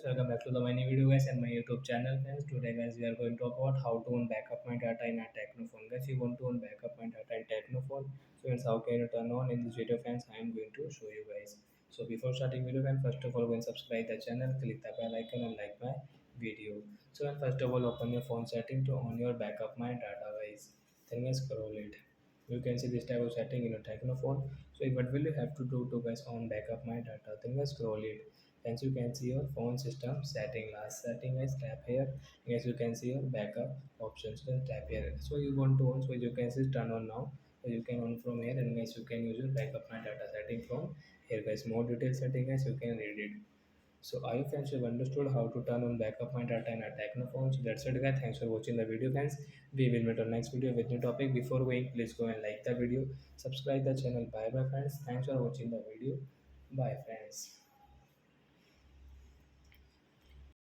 welcome back to the my new video guys and my YouTube channel friends. Today guys we are going to talk about how to own backup my data in a Tecno phone. Guys, you want to own backup my data in Tecno phone. So friends, how can you turn on in this video friends? I am going to show you guys. So before starting video friends, first of all go and subscribe the channel, click the bell icon and like my video. So and first of all open your phone setting to on your backup my data guys. Then guys scroll it. You can see this type of setting in a Tecno phone. So what will you have to do to guys on backup my data? Then guys scroll it. Hence you can see your phone system setting. Last setting is tap here. Yes, you can see your backup options. Then tap here. So you want to on, so you can see turn on now. So you can on from here, and guys you can use your backup my data setting from here guys. More detailed setting guys you can read it. So I hope friends you have understood how to turn on backup my data in a Tecno phone. So that's it guys. Thanks for watching the video friends. We will meet on next video with new topic. Before going, please go and like the video, subscribe the channel. Bye bye friends. Thanks for watching the video. Bye friends.